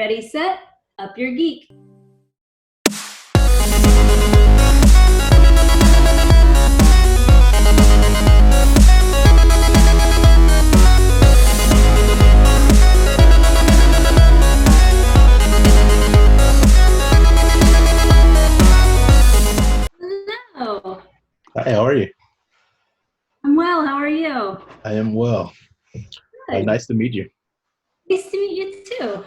Ready, set, up your geek. Hello. Hi, how are you? I'm well. How are you? I am well. Good. Nice to meet you. Nice to meet you too.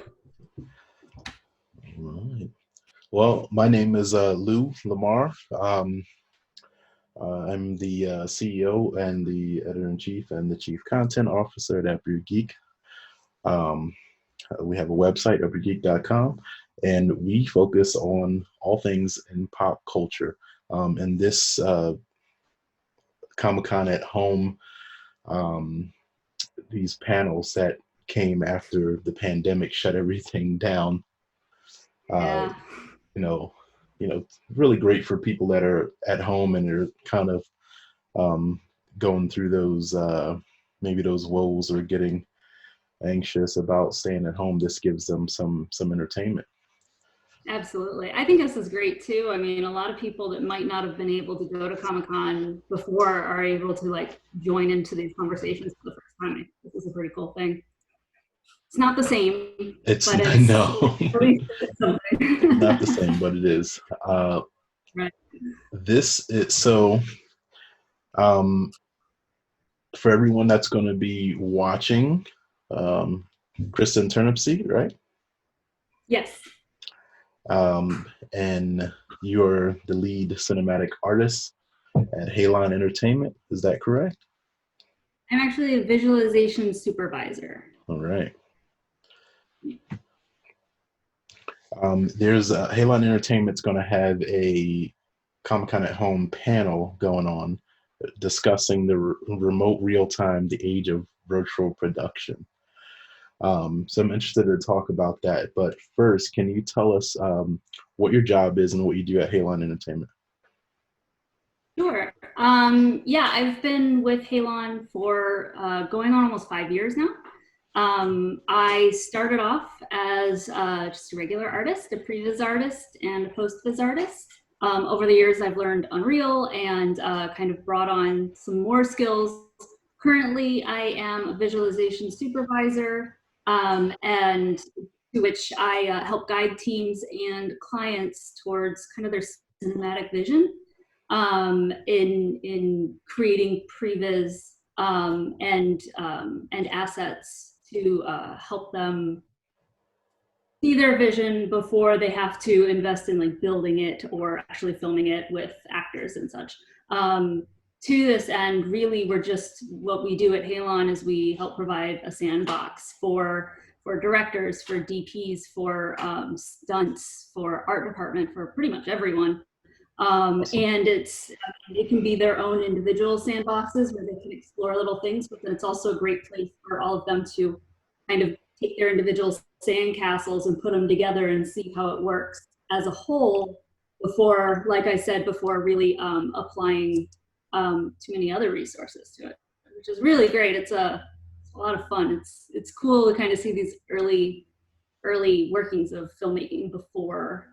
All right. Well, my name is Lou Lamar. I'm the CEO and the editor-in-chief and the chief content officer at Up Your Geek. We have a website, upyourgeek.com, and we focus on all things in pop culture. And this ComicCon at home, these panels that came after the pandemic shut everything down. Yeah. Really great for people that are at home and are kind of going through those maybe those woes or getting anxious about staying at home. This gives them some entertainment. Absolutely. I think this is great too. I mean, a lot of people that might not have been able to go to Comic-Con before are able to like join into these conversations for the first time. This is a pretty cool thing. It's not the same. It's but no, at least it's something. not the same, but it is. Right. This is so. For everyone that's going to be watching, Kristin Turnipseed, right? Yes. And you're the lead cinematic artist at Halon Entertainment. Is that correct? I'm actually a visualization supervisor. All right. There's Halon Entertainment's going to have a Comic-Con at Home panel going on discussing the remote real-time, the age of virtual production. So I'm interested to talk about that. But first, can you tell us what your job is and what you do at Halon Entertainment? Sure. Yeah, I've been with Halon for going on almost 5 years now. I started off as just a regular artist, a pre-viz artist, and a post-viz artist. Over the years, I've learned Unreal and kind of brought on some more skills. Currently, I am a visualization supervisor, and to which I help guide teams and clients towards kind of their cinematic vision in creating previs and assets to help them see their vision before they have to invest in like building it or actually filming it with actors and such. To this end, really, what we do at Halon is we help provide a sandbox for directors, for DPs, for stunts, for art department, for pretty much everyone. And it can be their own individual sandboxes where they can explore little things, but then it's also a great place for all of them to kind of take their individual sandcastles and put them together and see how it works as a whole before, like I said, before really applying too many other resources to it, which is really great. It's a lot of fun. It's cool to kind of see these early workings of filmmaking before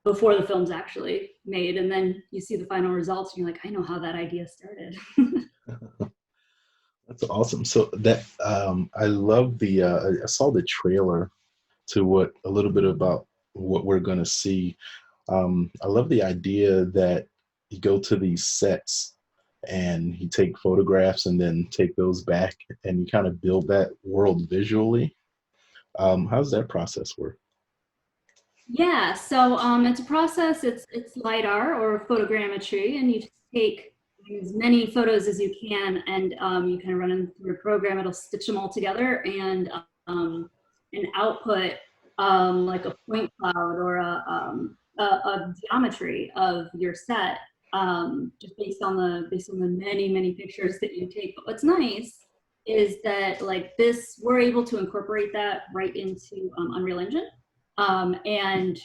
the film's actually made, and then you see the final results and you're like, I know how that idea started. That's awesome. So that I love the I saw the trailer to a little bit about what we're going to see. I love the idea that you go to these sets and you take photographs and then take those back and you kind of build that world visually. How does that process work? Yeah, so it's a process. It's LiDAR or photogrammetry, and you just take as many photos as you can, and you kind of run them through a program. It'll stitch them all together and output like a point cloud or a geometry of your set, just based on the many pictures that you take. But what's nice is that like this, we're able to incorporate that right into Unreal Engine. And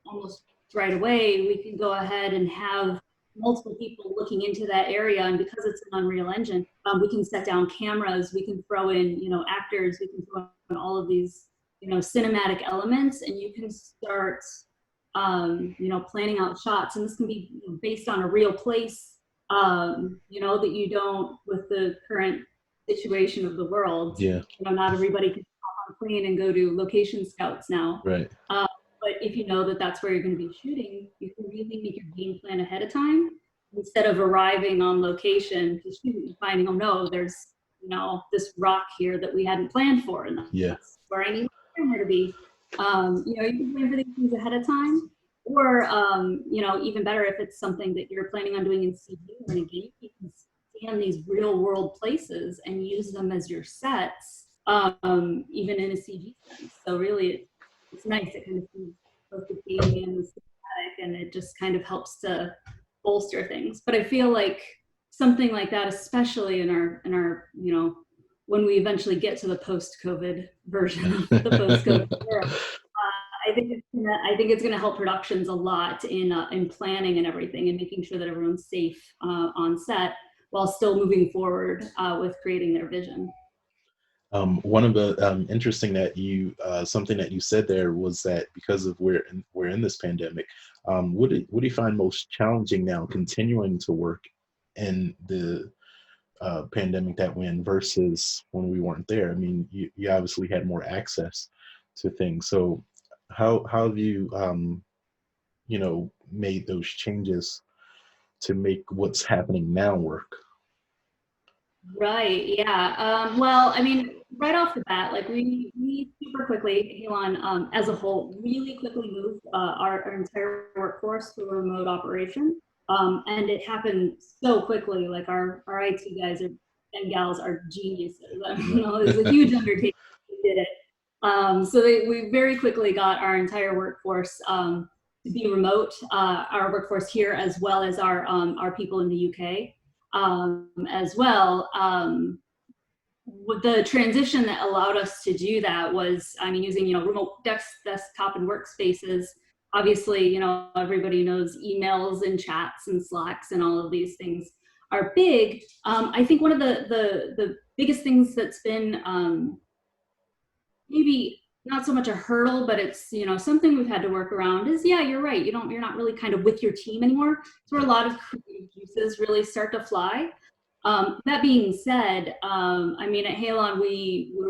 almost right away, we can go ahead and have multiple people looking into that area. And because it's an Unreal Engine, we can set down cameras, we can throw in, actors, we can throw in all of these cinematic elements, and you can start planning out shots, and this can be based on a real place, that you don't, with the current situation of the world, Yeah. not everybody can hop on a plane and go to location scouts now. Right. But if you know that that's where you're going to be shooting, you can really make your game plan ahead of time instead of arriving on location to shoot and finding, oh no, there's this rock here that we hadn't planned for, and that's where I need my camera to be. You can plan for these things ahead of time, or even better, if it's something that you're planning on doing in CG or in a game, you can scan these real world places and use them as your sets, even in a CG sense. So really, it's nice. It kind of sees both the gaming and the cinematic, and it just kind of helps to bolster things. But I feel like something like that, especially in our when we eventually get to the post-COVID version of the post-COVID era, I think it's gonna help productions a lot in planning and everything, and making sure that everyone's safe on set while still moving forward with creating their vision. One of the interesting that you something that you said there was that because of we're in this pandemic, what do you find most challenging now continuing to work in the pandemic that we're in versus when we weren't there? I mean, you obviously had more access to things. So how have you made those changes to make what's happening now work? Right. Yeah. Well, I mean, right off the bat, like we super quickly, Halon, as a whole, really quickly moved our entire workforce to a remote operation, and it happened so quickly. Like our IT guys and gals are geniuses. It was a huge undertaking. We did it. So we very quickly got our entire workforce to be remote. Our workforce here, as well as our people in the UK. As well. With the transition that allowed us to do that was, I mean, using remote desktop and workspaces. Obviously, everybody knows emails and chats and Slacks and all of these things are big. I think one of the biggest things that's been maybe not so much a hurdle, but it's something we've had to work around is, yeah, you're right, you're not really kind of with your team anymore. It's where a lot of creative juices really start to fly. That being said, I mean, at Halon,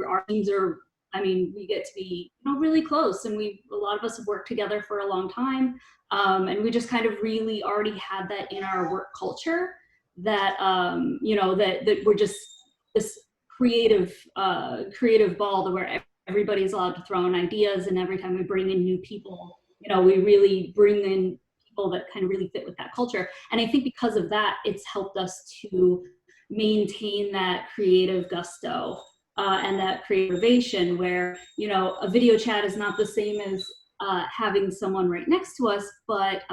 our teams are, I mean, we get to be really close, and a lot of us have worked together for a long time, and we just kind of really already had that in our work culture, that that we're just this creative ball where everybody's allowed to throw in ideas, and every time we bring in new people, we really bring in people that kind of really fit with that culture. And I think because of that, it's helped us to maintain that creative gusto and that creativation, where a video chat is not the same as having someone right next to us, but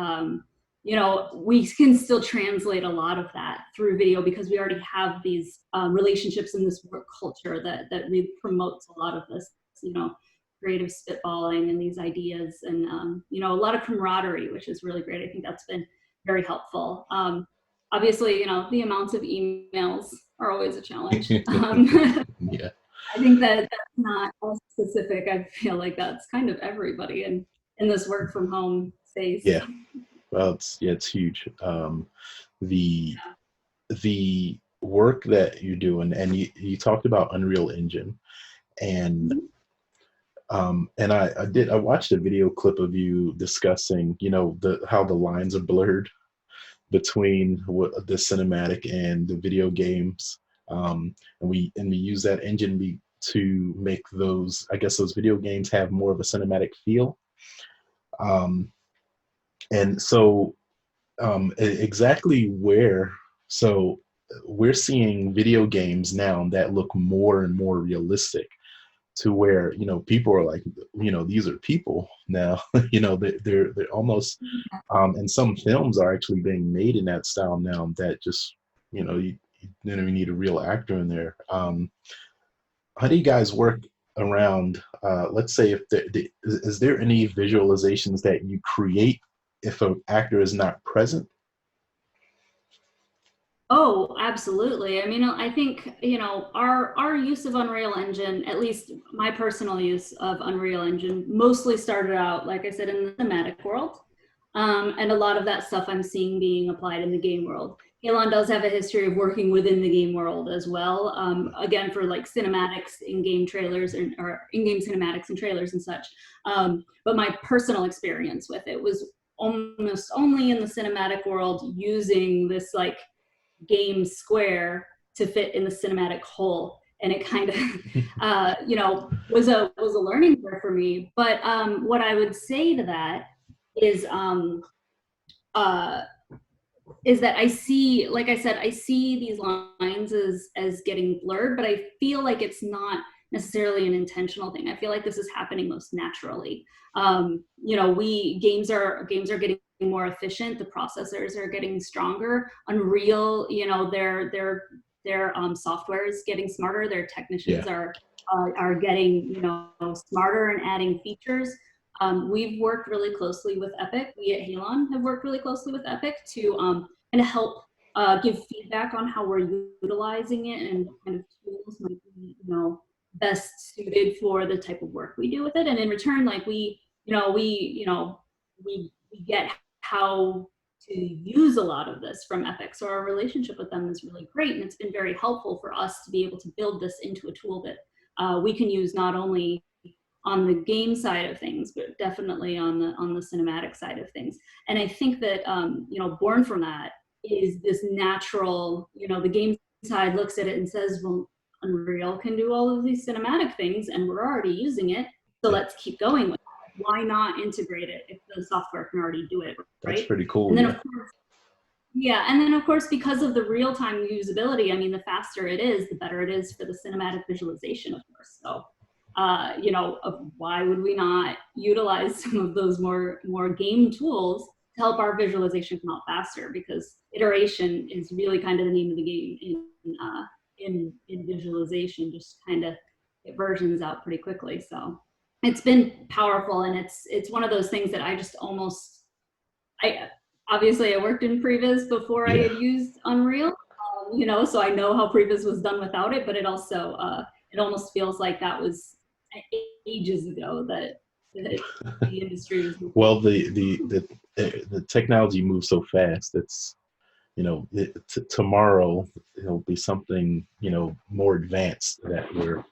we can still translate a lot of that through video, because we already have these relationships in this work culture that really promotes a lot of this creative spitballing and these ideas, and a lot of camaraderie, which is really great. I think that's been very helpful. Obviously, the amounts of emails are always a challenge. Yeah. I think that's not all specific. I feel like that's kind of everybody in this work from home space. Yeah. Well, it's huge. The work that you're doing, and you talked about Unreal Engine, and I watched a video clip of you discussing, how the lines are blurred between the cinematic and the video games, and we use that engine to make those, I guess, those video games have more of a cinematic feel, and so exactly where. So we're seeing video games now that look more and more realistic, to where people are like, these are people now. They're almost, and some films are actually being made in that style now, that just you need a real actor in there. How do you guys work around, let's say, if is there any visualizations that you create if an actor is not present? Oh, absolutely. I mean, I think, our use of Unreal Engine, at least my personal use of Unreal Engine, mostly started out, like I said, in the cinematic world. And a lot of that stuff I'm seeing being applied in the game world. Halon does have a history of working within the game world as well. Again, for like cinematics, in-game trailers, or in-game cinematics and trailers and such. But my personal experience with it was almost only in the cinematic world, using this like game square to fit in the cinematic hole, and it kind of was a learning curve for me. But what I would say to that is uh, is that I see, like I said, I see these lines as getting blurred, but I feel like it's not necessarily an intentional thing. I feel like this is happening most naturally. Games are getting more efficient. The processors are getting stronger. Unreal, their software is getting smarter. Their technicians Yeah. are getting smarter and adding features. We've worked really closely with Epic. We at Halon have worked really closely with Epic to kind of help give feedback on how we're utilizing it and what kind of tools might be, best suited for the type of work we do with it. And in return, like we get how to use a lot of this from Epic. So our relationship with them is really great, and it's been very helpful for us to be able to build this into a tool that we can use not only on the game side of things, but definitely on the cinematic side of things. And I think that born from that is this natural. The game side looks at it and says, well, Unreal can do all of these cinematic things, and we're already using it, so Yeah. let's keep going with it. Why not integrate it if the software can already do it, That's right? pretty cool. And then Yeah. of course, yeah, and then of course, because of the real-time usability, I mean, the faster it is, the better it is for the cinematic visualization, of course. So why would we not utilize some of those more game tools to help our visualization come out faster? Because iteration is really kind of the name of the game in visualization. Just kind of get versions out pretty quickly. So it's been powerful, and it's one of those things that I obviously I worked in previs before I Yeah. had used Unreal, so I know how previs was done without it. But it also it almost feels like that was ages ago that the industry was moving. Well, the technology moves so fast. It's tomorrow it'll be something more advanced that we're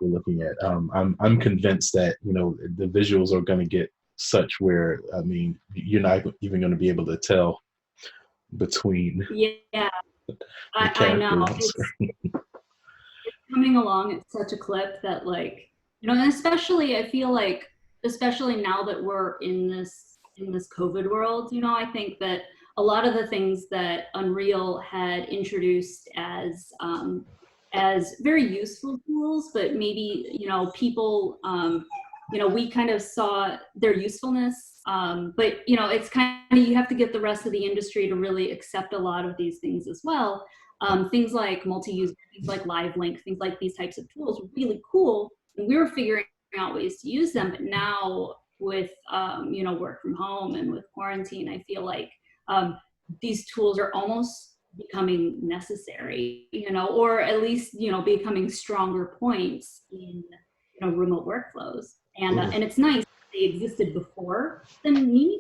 looking at. I'm convinced that the visuals are going to get such where, I mean, you're not even going to be able to tell between Yeah, the I know. characters. It's coming along at such a clip that, like, and especially I feel like, especially now that we're in this COVID world, I think that a lot of the things that Unreal had introduced as very useful tools, but maybe people we kind of saw their usefulness, but it's kind of, you have to get the rest of the industry to really accept a lot of these things as well. Things like multi-user, things like live link, things like these types of tools were really cool, and we were figuring out ways to use them. But now with work from home and with quarantine, I feel like these tools are almost becoming necessary, or at least becoming stronger points in remote workflows. And it's nice they existed before the need,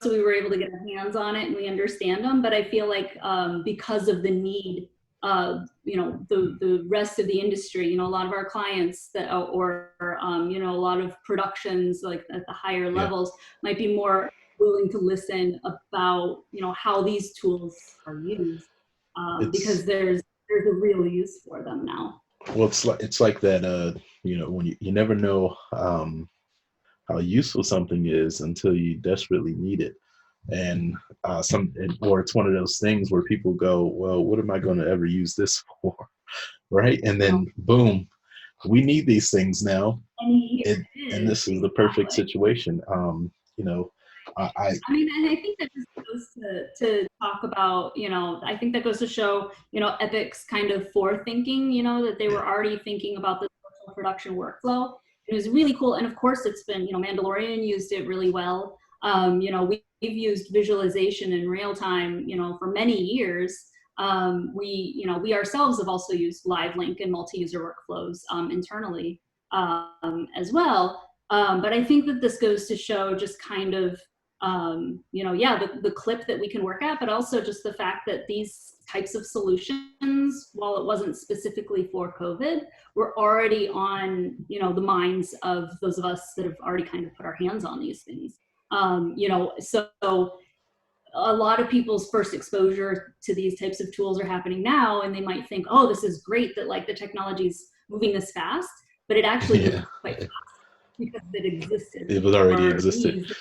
so we were able to get our hands on it and we understand them. But I feel like because of the need, the rest of the industry, a lot of our clients that, or a lot of productions like at the higher levels might be more willing to listen about how these tools are used, because there's a real use for them now. Well, it's like that. When you never know how useful something is until you desperately need it, and or it's one of those things where people go, well, what am I going to ever use this for, right? And then boom, we need these things now, and this is the perfect situation. I mean, and I think that just goes to talk about, I think that goes to show, Epic's kind of forethinking, that they were already thinking about the social production workflow. It was really cool. And of course, it's been, Mandalorian used it really well. We've used visualization in real time, for many years. We ourselves have also used live link and multi-user workflows internally as well. But I think that this goes to show just kind of, the clip that we can work at, but also just the fact that these types of solutions, while it wasn't specifically for COVID, were already on, the minds of those of us that have already kind of put our hands on these things. So a lot of people's first exposure to these types of tools are happening now, and they might think, oh, this is great that like the technology's moving this fast, but it actually moved quite fast because it existed. It was already existed.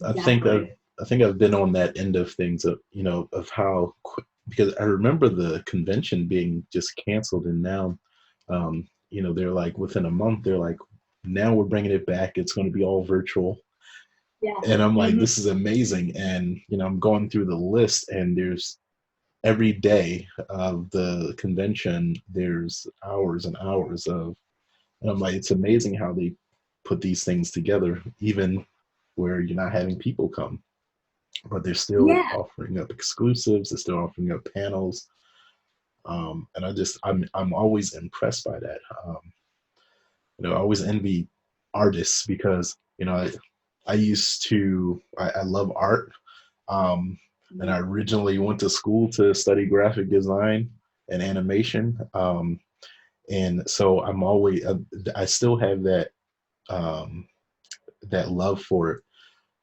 Exactly. I think I've been on that end of things of, of how quick, because I remember the convention being just canceled, and now, they're like within a month, they're like, now we're bringing it back. It's going to be all virtual. Yeah. And I'm like, this is amazing. And, I'm going through the list, and there's every day of the convention, there's hours and hours of, and I'm like, it's amazing how they put these things together, even where you're not having people come, but they're still offering up exclusives. They're still offering up panels. And I'm always impressed by that. I always envy artists because, I love art. And I originally went to school to study graphic design and animation. And so I still have that, that love for it.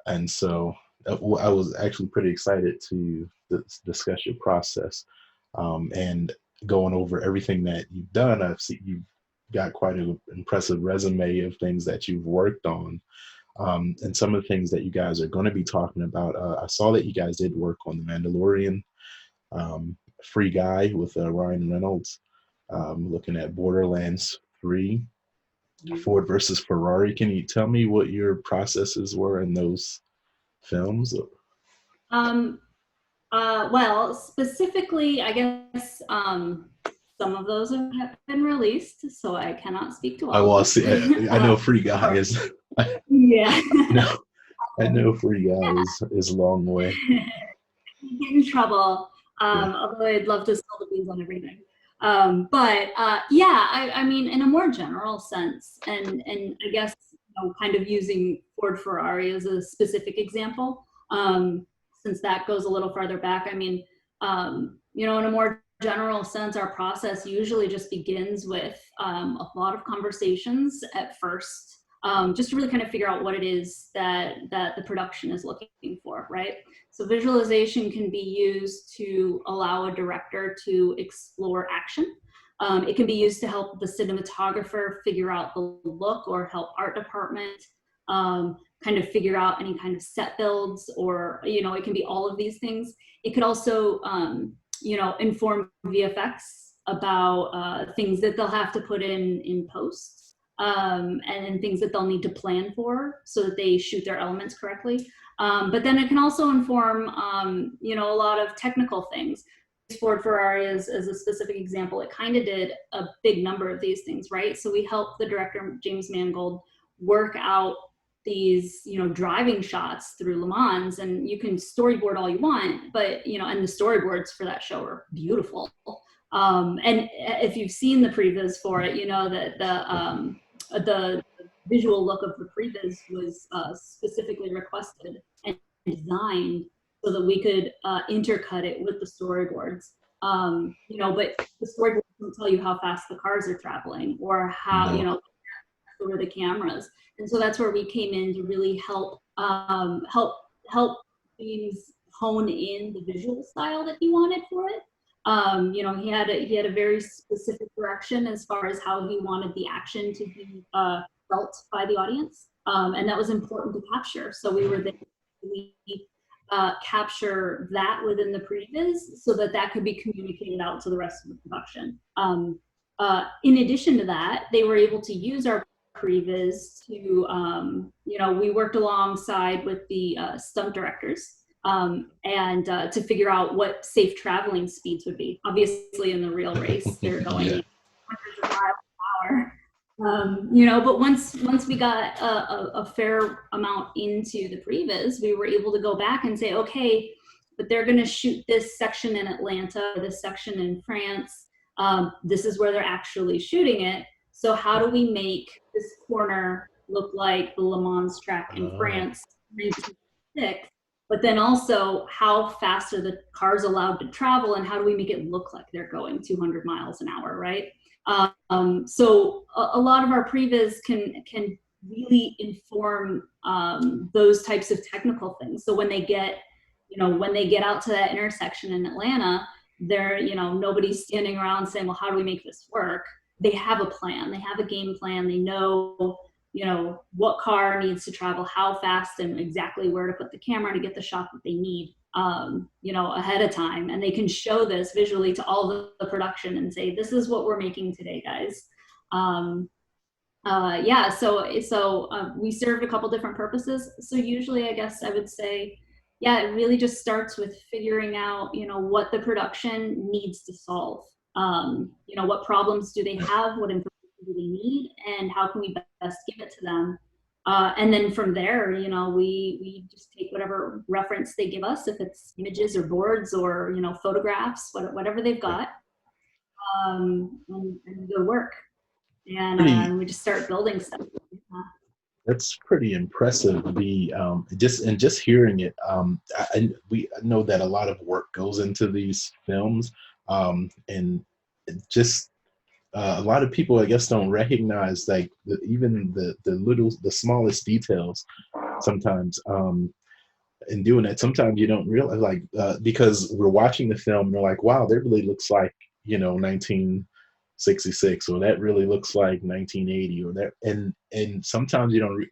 And so I was actually pretty excited to discuss your process, and going over everything that you've done. I've seen you've got quite an impressive resume of things that you've worked on. And some of the things that you guys are going to be talking about. I saw that you guys did work on the Mandalorian, Free Guy with Ryan Reynolds, looking at Borderlands 3, Ford versus Ferrari. Can you tell me what your processes were in those films? Well, specifically, I guess some of those have been released, so I cannot speak to all. I know Free Guy is. Yeah. I know Free Guy is a long way. Get in trouble. Although I'd love to spill the beans on everything. I mean, in a more general sense, and I guess kind of using Ford Ferrari as a specific example, since that goes a little farther back. I mean, in a more general sense, our process usually just begins with a lot of conversations at first, just to really kind of figure out what it is that the production is looking for, right? So visualization can be used to allow a director to explore action. It can be used to help the cinematographer figure out the look, or help art department kind of figure out any kind of set builds, or, it can be all of these things. It could also, inform VFX about things that they'll have to put in post, and then things that they'll need to plan for so that they shoot their elements correctly. But then it can also inform, a lot of technical things. Ford Ferrari is a specific example. It kind of did a big number of these things, right? So we helped the director, James Mangold, work out these, driving shots through Le Mans, and you can storyboard all you want, but, and the storyboards for that show are beautiful. And if you've seen the previs for it, you know that the visual look of the previs was specifically requested and designed so that we could intercut it with the storyboards. But the storyboards don't tell you how fast the cars are traveling, or how, over the cameras. And so that's where we came in to really help James hone in the visual style that he wanted for it. He had a very specific direction as far as how he wanted the action to be felt by the audience, and that was important to capture. So we were there to capture that within the previs, so that could be communicated out to the rest of the production. In addition to that, they were able to use our previs to, we worked alongside with the stunt directors, and to figure out what safe traveling speeds would be. Obviously, in the real race, they're going hundreds of miles You know, but once we got a fair amount into the previs, we were able to go back and say, okay, but they're going to shoot this section in Atlanta, or this section in France. This is where they're actually shooting it. So how do we make this corner look like the Le Mans track in France, 1906? But then also, how fast are the cars allowed to travel, and how do we make it look like they're going 200 miles an hour, right? So a lot of our previs can really inform those types of technical things. So when they get, you know, when they get out to that intersection in Atlanta, they're, you know, nobody's standing around saying, well, how do we make this work? They have a plan. They have a game plan. They know, you know, what car needs to travel how fast and exactly where to put the camera to get the shot that they need, you know, ahead of time. And they can show this visually to all the production and say, this is what we're making today, guys. Yeah, so we served a couple different purposes. So usually, I guess I would say, yeah, it really just starts with figuring out, you know, what the production needs to solve. You know, what problems do they have? What information do they need? And how can we best give it to them? And then from there, you know, we just take whatever reference they give us, if it's images or boards or, you know, photographs, whatever they've got, and go work. And we just start building stuff. That's pretty impressive. The just hearing it, we know that a lot of work goes into these films, and just a lot of people, I guess, don't recognize like even the smallest details. Sometimes, in doing that, sometimes you don't realize, like, because we're watching the film, and we're like, wow, that really looks like, you know, 1966, or that really looks like 1980, or that, and sometimes you don't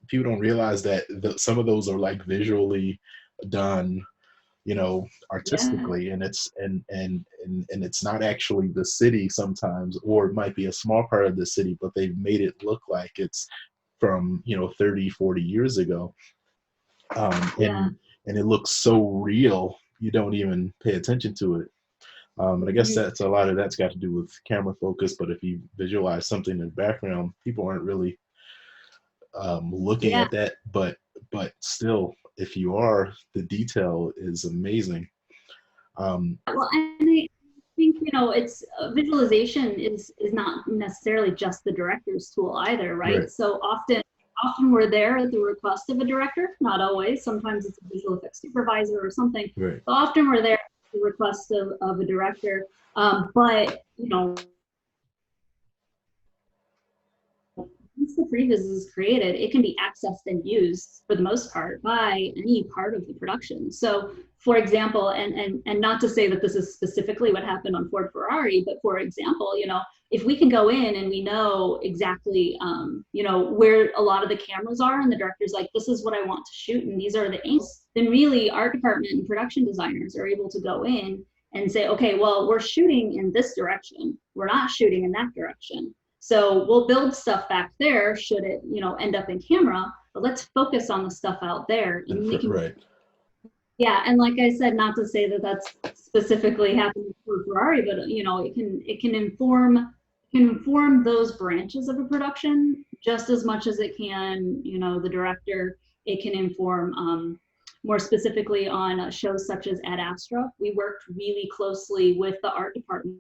people don't realize that some of those are like visually done, you know, artistically. Yeah. And it's not actually the city sometimes, or it might be a small part of the city, but they've made it look like it's from, you know, 30-40 years ago. Yeah. And it looks so real, you don't even pay attention to it. And I guess that's a lot of that's got to do with camera focus. But if you visualize something in the background, people aren't really looking at that. But still, if you are, the detail is amazing. Well, and I think, you know, it's visualization is not necessarily just the director's tool either, right? So often we're there at the request of a director, not always. Sometimes it's a visual effects supervisor or something. But often we're there at the request of a director. But, you know, once the previs is created, it can be accessed and used for the most part by any part of the production. So, for example, and not to say that this is specifically what happened on Ford Ferrari, but for example, you know, if we can go in and we know exactly, you know, where a lot of the cameras are, and the director's like, this is what I want to shoot, and these are the angles, then really art department and production designers are able to go in and say, okay, well, we're shooting in this direction. We're not shooting in that direction. So we'll build stuff back there should it, you know, end up in camera, but let's focus on the stuff out there. And we can, yeah, and like I said, not to say that that's specifically happening for Ferrari, but, you know, it can inform those branches of a production just as much as it can, you know, the director. It can inform more specifically on shows such as Ad Astra. We worked really closely with the art department,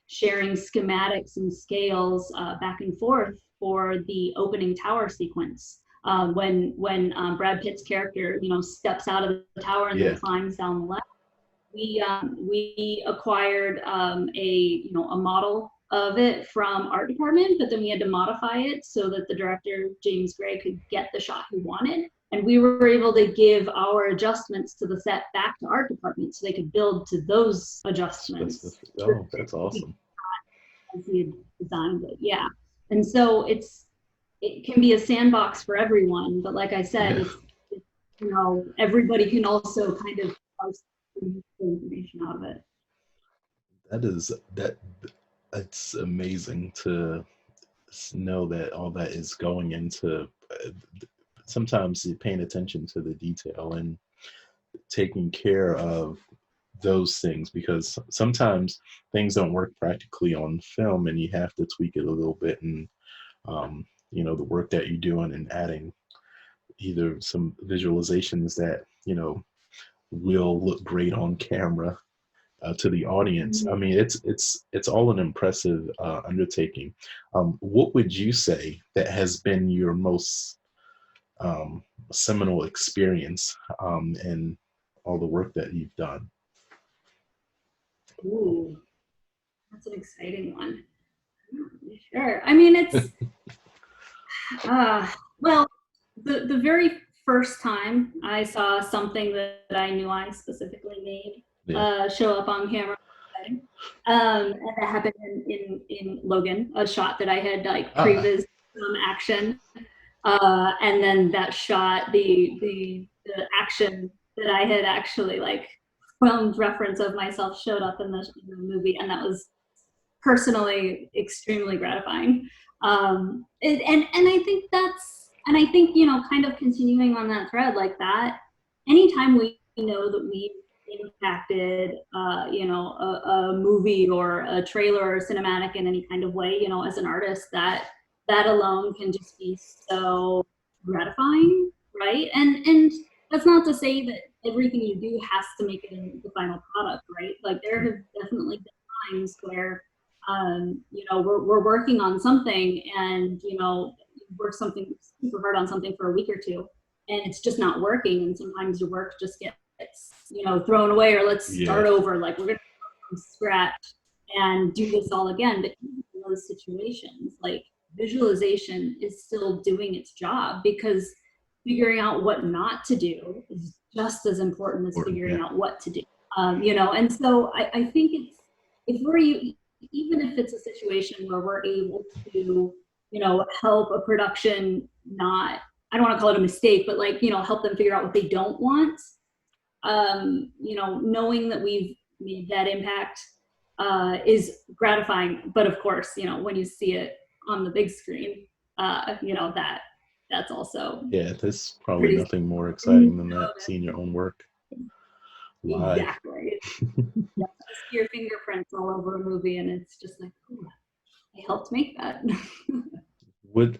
sharing schematics and scales back and forth for the opening tower sequence. When Brad Pitt's character, you know, steps out of the tower and then climbs down the ladder, we acquired a model of it from art department, but then we had to modify it so that the director, James Gray, could get the shot he wanted. And we were able to give our adjustments to the set back to art department so they could build to those adjustments. Oh, that's awesome. As he had designed it, yeah. And so it can be a sandbox for everyone, but like I said, it's, you know, everybody can also kind of parse the information out of it. That's amazing to know that all that is going into sometimes paying attention to the detail and taking care of those things, because sometimes things don't work practically on film and you have to tweak it a little bit. And you know, the work that you're doing and adding either some visualizations that, you know, will look great on camera to the audience. I Mhm. mean, it's all an impressive undertaking. What would you say that has been your most seminal experience in all the work that you've done? Ooh, that's an exciting one. I'm not really sure. I mean, it's uh, well, the very first time I saw something that I knew I specifically made Yeah. show up on camera, and that happened in Logan, a shot that I had like Ah, previs action, and then that shot, the action that I had actually like filmed reference of myself showed up in the movie, and that was personally extremely gratifying. And I think that's, and I think, you know, kind of continuing on that thread like that, anytime we know that we've impacted, you know, a movie or a trailer or cinematic in any kind of way, you know, as an artist, that alone can just be so gratifying, right? And that's not to say that everything you do has to make it in the final product, right? Like there have definitely been times where you know, we're working on something and, you know, work something super hard on something for a week or two and it's just not working. And sometimes your work just gets, you know, thrown away or let's yeah, start over. Like we're going to start from scratch and do this all again. But in those situations, like visualization is still doing its job because figuring out what not to do is just as important as important. figuring Yeah, out what to do. You know, and so I think it's, if we're even if it's a situation where we're able to, you know, help a production not, I don't want to call it a mistake, but like, you know, help them figure out what they don't want, you know, knowing that we've made that impact is gratifying. But of course, you know, when you see it on the big screen, you know, that's also yeah. There's probably pretty, nothing more you exciting than know, that, seeing your own work live. exactly. Yeah, you see your fingerprints all over a movie and it's just like, oh, I helped make that. What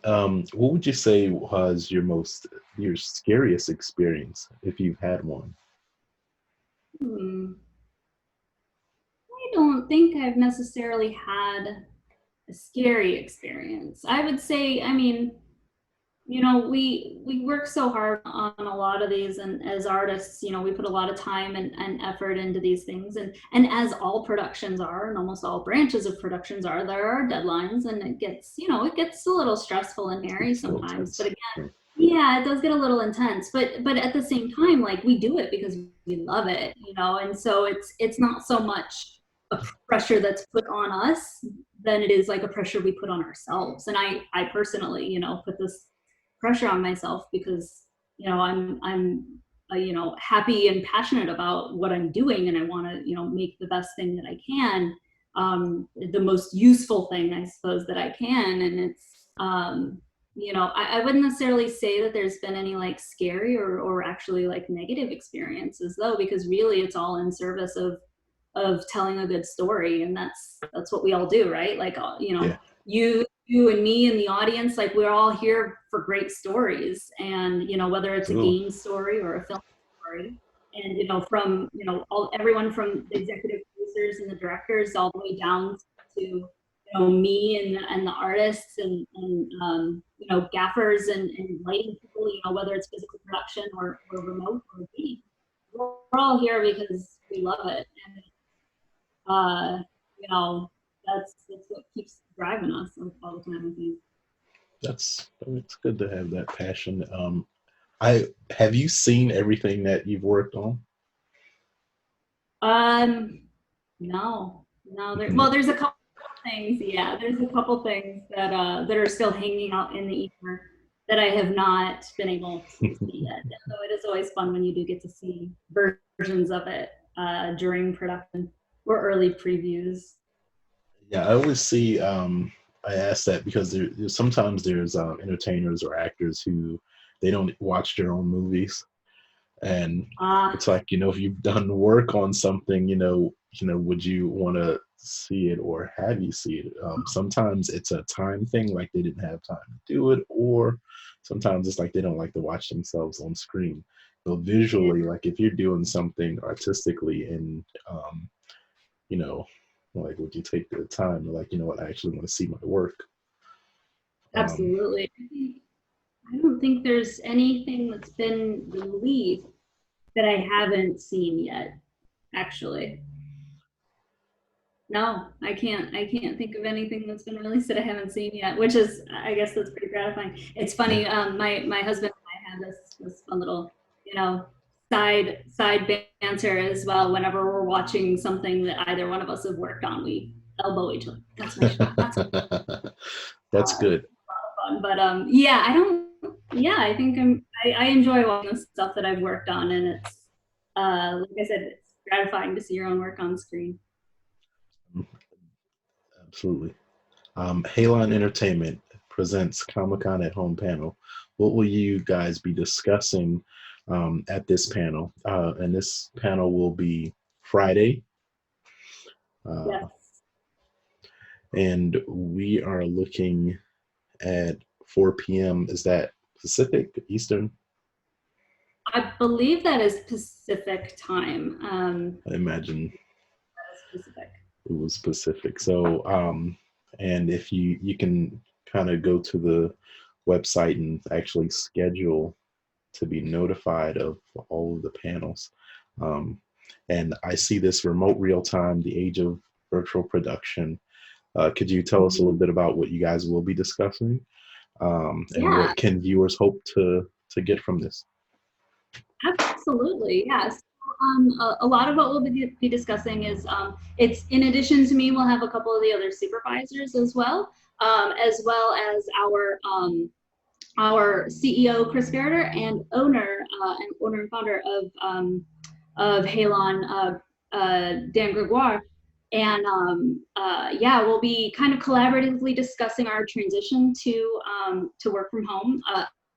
would you say was your scariest experience, if you've had one? Hmm. I don't think I've necessarily had a scary experience. I would say, I mean, you know, we work so hard on a lot of these, and as artists, you know, we put a lot of time and effort into these things, and as all productions are, and almost all branches of productions are, there are deadlines, and it gets, you know, it gets a little stressful and hairy It's a little sometimes. But tense. again, Yeah. yeah, it does get a little intense. But at the same time, like we do it because we love it, you know, and so it's not so much a pressure that's put on us than it is like a pressure we put on ourselves. And I personally, you know, put this pressure on myself because, you know, I'm you know, happy and passionate about what I'm doing and I want to, you know, make the best thing that I can, the most useful thing I suppose that I can. And it's you know, I wouldn't necessarily say that there's been any like scary or actually like negative experiences though, because really it's all in service of telling a good story, and that's what we all do, right? Like you know, Yeah. you and me and the audience, like we're all here for great stories, and you know, whether it's a Cool. game story or a film story, and you know, from you know, all everyone from the executive producers and the directors all the way down to, you know, me and the artists and you know, gaffers and lighting people, you know, whether it's physical production or remote or game, we're all here because we love it. And uh, you know, that's what keeps driving us all the time, I think. It's good to have that passion. I have you seen everything that you've worked on? Um, no, no. Well, there's a couple things. Yeah, there's a couple things that are still hanging out in the ether that I have not been able to see yet. So it is always fun when you do get to see versions of it during production or early previews. Yeah, I always see. I ask that because sometimes there's entertainers or actors who they don't watch their own movies, and Uh, it's like, you know, if you've done work on something, would you want to see it or have you see it. Sometimes it's a time thing, like they didn't have time to do it, or sometimes it's like they don't like to watch themselves on screen. So Yeah, visually, like if you're doing something artistically and you know, like would you take the time to like, you know what, I actually want to see my work. Um, absolutely. I don't think there's anything that's been released that I haven't seen yet, actually. No, I can't think of anything that's been released that I haven't seen yet, which is, I guess that's pretty gratifying. It's yeah. funny, my husband and I have this fun little, you know, side banter as well. Whenever we're watching something that either one of us have worked on, we elbow each other. That's my shot. That's That's good. fun. But yeah, I don't. Yeah, I think I enjoy watching the stuff that I've worked on, and it's like I said, it's gratifying to see your own work on screen. Absolutely. Halon Entertainment presents ComicCon at Home panel. What will you guys be discussing at this panel? And this panel will be Friday. Yes. And we are looking at 4 p.m. Is that Pacific, Eastern? I believe that is Pacific time. I imagine Pacific. it was Pacific. So, and if you can kind of go to the website and actually schedule to be notified of all of the panels. And I see this remote real time, the age of virtual production. Could you tell us a little bit about what you guys will be discussing, and Yeah, what can viewers hope to get from this? absolutely. Yes. A lot of what we'll be discussing is it's in addition to me, we'll have a couple of the other supervisors as well as our CEO Chris Garter and owner and founder of Halon, Dan Gregoire. And yeah, we'll be kind of collaboratively discussing our transition to work from home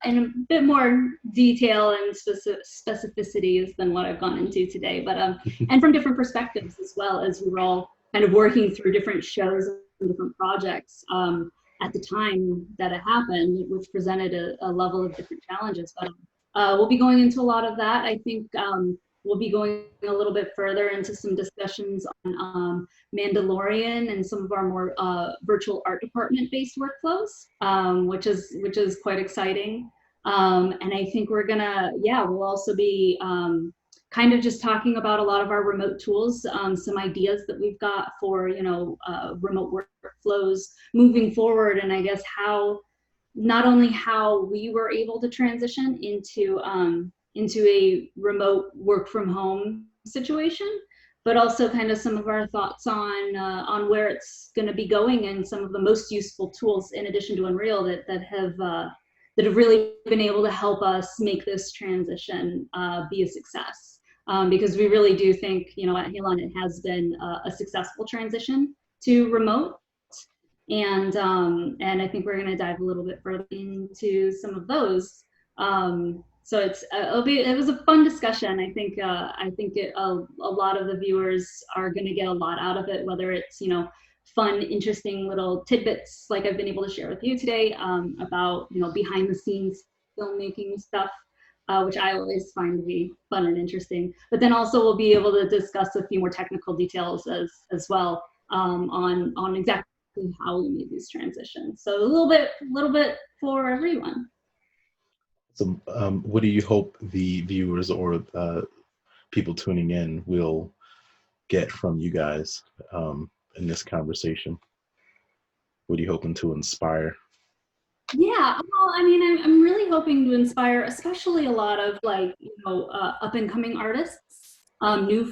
in a bit more detail and specificities than what I've gone into today, but and from different perspectives as well, as we were all kind of working through different shows and different projects at the time that it happened, which presented a level of different challenges. But we'll be going into a lot of that. I think we'll be going a little bit further into some discussions on Mandalorian and some of our more virtual art department based workflows, which is quite exciting. And I think we're gonna, yeah, we'll also be kind of just talking about a lot of our remote tools, some ideas that we've got for, remote workflows moving forward. And I guess not only how we were able to transition into a remote work from home situation, but also kind of some of our thoughts on where it's going to be going and some of the most useful tools in addition to Unreal that have really been able to help us make this transition be a success. Because we really do think, at Halon, it has been a successful transition to remote. And I think we're going to dive a little bit further into some of those. So it was a fun discussion. I think a lot of the viewers are going to get a lot out of it, whether it's fun, interesting little tidbits like I've been able to share with you today about behind the scenes filmmaking stuff, which I always find to be fun and interesting. But then also we'll be able to discuss a few more technical details as well on exactly how we made these transitions. So a little bit for everyone. So, what do you hope the viewers or people tuning in will get from you guys in this conversation? What are you hoping to inspire? Yeah, well, I mean, I'm really hoping to inspire, especially a lot of up and coming artists, new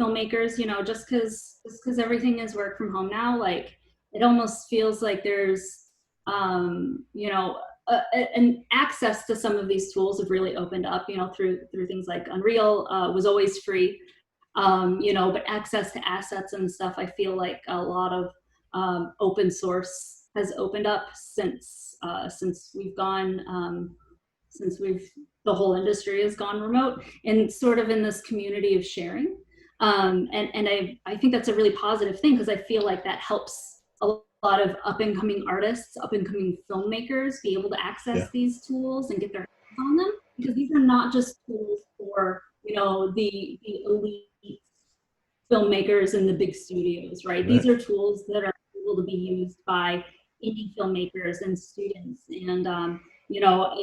filmmakers. Just because everything is work from home now, like it almost feels like there's an access to some of these tools have really opened up. Through things like Unreal was always free, but access to assets and stuff. I feel like a lot of open source has opened up since we've gone the whole industry has gone remote, and sort of in this community of sharing. And I think that's a really positive thing, because I feel like that helps a lot of up and coming artists, up and coming filmmakers be able to Yeah. access these tools and get their hands on them, because these are not just tools for, you know, the elite filmmakers in the big studios, right? Right. These are tools that are able to be used by indie filmmakers and students. And, you know,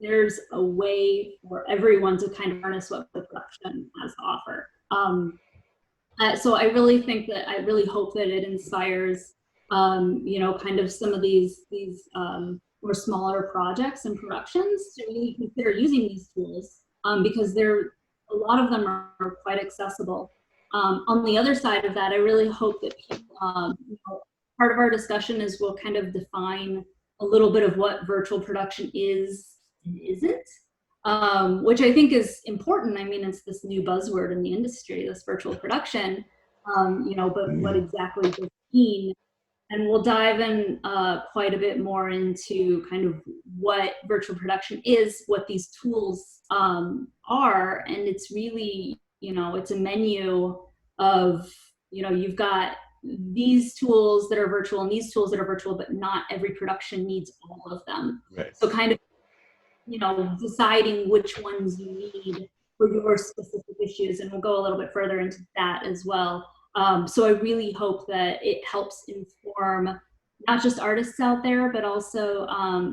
there's a way for everyone to kind of harness what the production has to offer. So I really think that, I really hope that it inspires, you know, kind of some of these more smaller projects and productions to really consider using these tools, because a lot of them are quite accessible. On the other side of that, I really hope that people, you know, part of our discussion is we'll kind of define a little bit of what virtual production is and isn't, which I think is important. I mean, it's this new buzzword in the industry, this virtual production, you know, but what exactly does it mean? And we'll dive in quite a bit more into kind of what virtual production is, what these tools are, and it's really, you know, it's a menu of, you know, you've got these tools that are virtual and these tools that are virtual, but not every production needs all of them. Right. So kind of, you know, deciding which ones you need for your specific issues. And we'll go a little bit further into that as well. So I really hope that it helps inform not just artists out there, but also,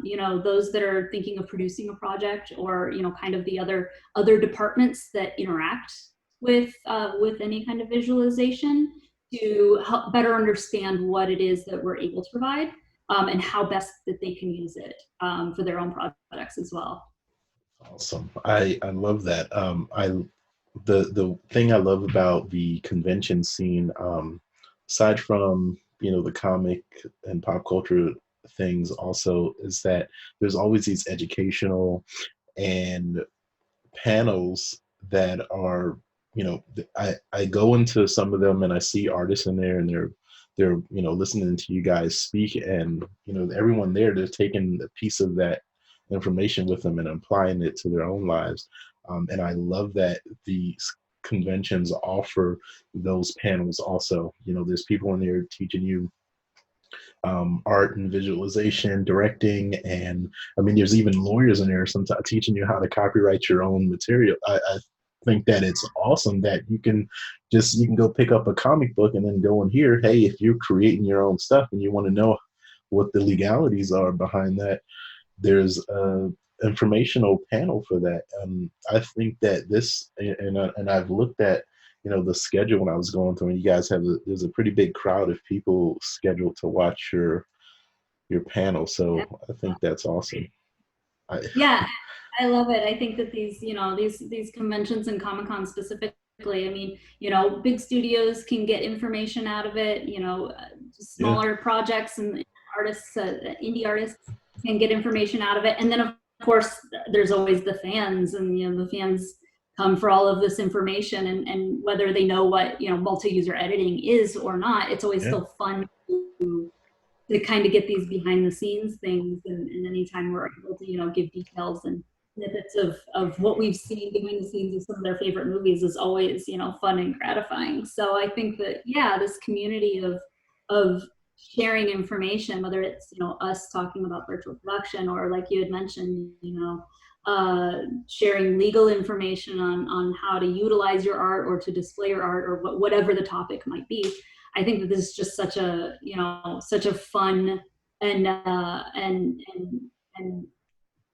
you know, those that are thinking of producing a project, or, you know, kind of the other departments that interact with any kind of visualization, to help better understand what it is that we're able to provide, and how best that they can use it for their own projects as well. Awesome. I love that. The thing I love about the convention scene, aside from, you know, the comic and pop culture things, also is that there's always these educational and panels that are, you know, I go into some of them and I see artists in there, and they're, you know, listening to you guys speak, and, you know, everyone there, they're taking a piece of that information with them and applying it to their own lives. And I love that these conventions offer those panels also. You know, there's people in there teaching you art and visualization, directing, and I mean, there's even lawyers in there sometimes teaching you how to copyright your own material. I think that it's awesome that you can go pick up a comic book and then go in here. Hey, if you're creating your own stuff and you want to know what the legalities are behind that, there's a informational panel for that. I think that this, and I've looked at, you know, the schedule when I was going through, and you guys there's a pretty big crowd of people scheduled to watch your panel. So I think that's awesome. Yeah, I love it. I think that these, you know, these conventions and Comic-Con specifically, I mean, you know, big studios can get information out of it, you know, Yeah, smaller projects and artists, indie artists can get information out of it. And then of course, there's always the fans, and, you know, the fans come for all of this information, and whether they know what, you know, multi-user editing is or not, it's always yeah, still fun to kind of get these behind the scenes things, and anytime we're able to, you know, give details and snippets of what we've seen behind the scenes of some of their favorite movies is always, you know, fun and gratifying. So I think that, yeah, this community of sharing information, whether it's, you know, us talking about virtual production, or like you had mentioned, you know, sharing legal information on how to utilize your art or to display your art, or whatever the topic might be. I think that this is just such a, you know, such a fun and and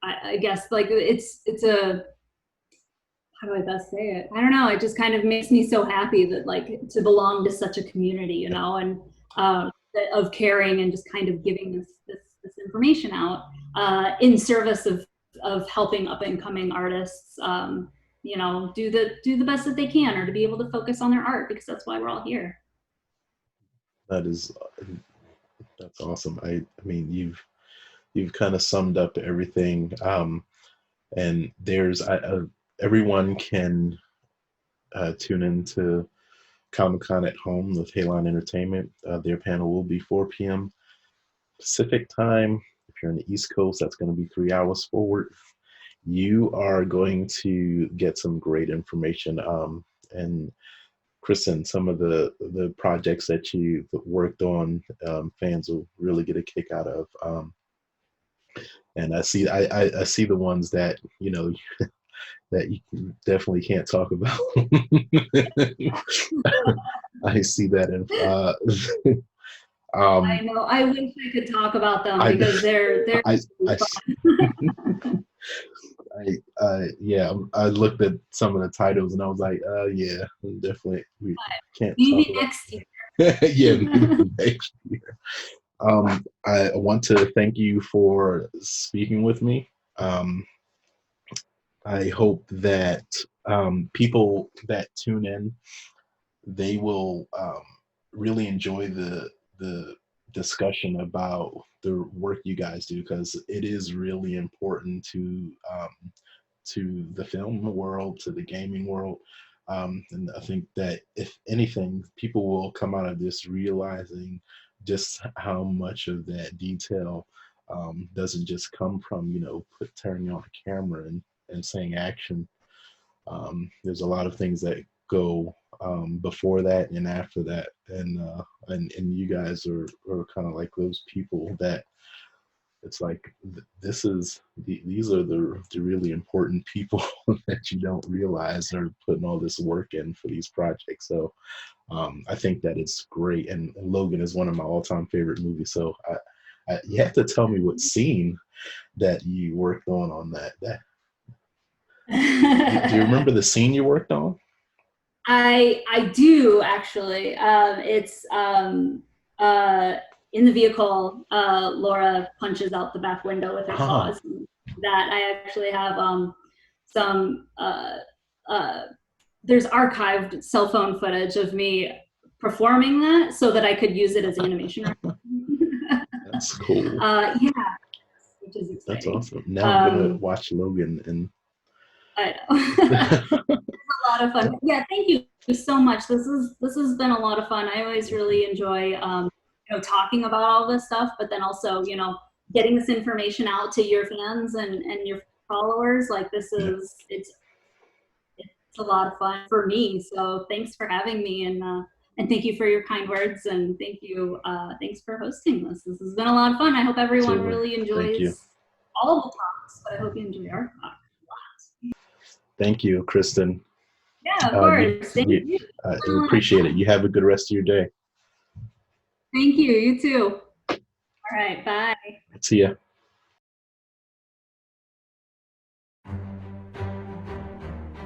I guess, like, it's a, how do I best say it? I don't know. It just kind of makes me so happy that, like, to belong to such a community, you know, and of caring and just kind of giving this information out in service of helping up and coming artists, you know, do the best that they can, or to be able to focus on their art, because that's why we're all here. that is that's awesome. I mean, you've kind of summed up everything. And there's everyone can tune into ComicCon at home with Halon Entertainment. Their panel will be 4 p.m. Pacific time. If you're on the East Coast, that's going to be 3 hours forward. You are going to get some great information. and Kristin, some of the projects that you've worked on, fans will really get a kick out of. And I see the ones that that you definitely can't talk about. I see that in. I know. I wish I could talk about them because they're fun. I looked at some of the titles and I was like, yeah, definitely we can't maybe talk about next year. yeah, maybe next year. I want to thank you for speaking with me. I hope that people that tune in, they will really enjoy the discussion about the work you guys do, because it is really important to the film world, to the gaming world. And I think that if anything, people will come out of this realizing just how much of that detail doesn't just come from, turning on a camera and saying action. There's a lot of things that go before that and after that, and you guys are kind of like those people that it's like these are the really important people that you don't realize are putting all this work in for these projects. So I think that it's great, and Logan is one of my all-time favorite movies. So you have to tell me what scene that you worked on that. Do you remember the scene you worked on? I do actually. It's in the vehicle. Laura punches out the back window with her claws. That I actually have some. There's archived cell phone footage of me performing that so that I could use it as animation. That's cool. Yeah, which is exciting. That's awesome. Now I'm gonna watch Logan and. I know. It's a lot of fun. Yeah, thank you so much. This has been a lot of fun. I always really enjoy talking about all this stuff, but then also getting this information out to your fans and your followers. Like this is it's a lot of fun for me. So thanks for having me, and thank you for your kind words, and thanks for hosting this. This has been a lot of fun. I hope everyone really enjoys all of the talks, but I hope you enjoy our talk. Thank you, Kristin. Yeah, of course. Thank you. I appreciate it. You have a good rest of your day. Thank you. You too. All right. Bye. See ya.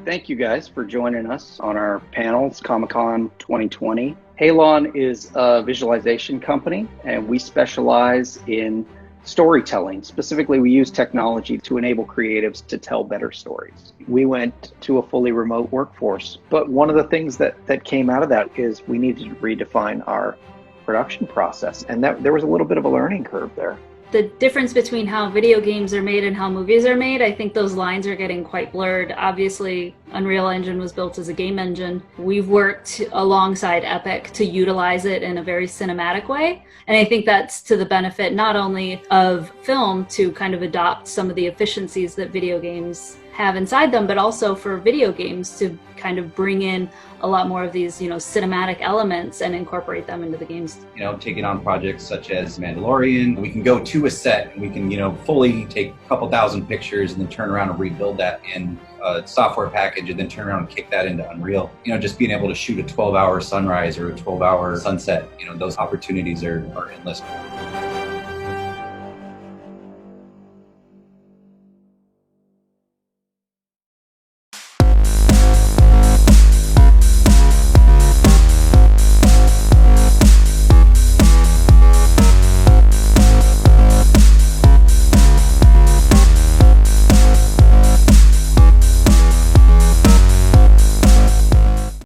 Thank you guys for joining us on our panels, ComicCon 2020. Halon is a visualization company, and we specialize in storytelling. Specifically, we use technology to enable creatives to tell better stories. We went to a fully remote workforce, but one of the things that came out of that is we needed to redefine our production process, and that there was a little bit of a learning curve there. The difference between how video games are made and how movies are made, I think those lines are getting quite blurred. Obviously, Unreal Engine was built as a game engine. We've worked alongside Epic to utilize it in a very cinematic way. And I think that's to the benefit not only of film to kind of adopt some of the efficiencies that video games have inside them, but also for video games to kind of bring in a lot more of these, cinematic elements and incorporate them into the games. Taking on projects such as Mandalorian, we can go to a set and we can, fully take a couple thousand pictures and then turn around and rebuild that in a software package and then turn around and kick that into Unreal. Just being able to shoot a 12-hour sunrise or a 12-hour sunset, those opportunities are endless.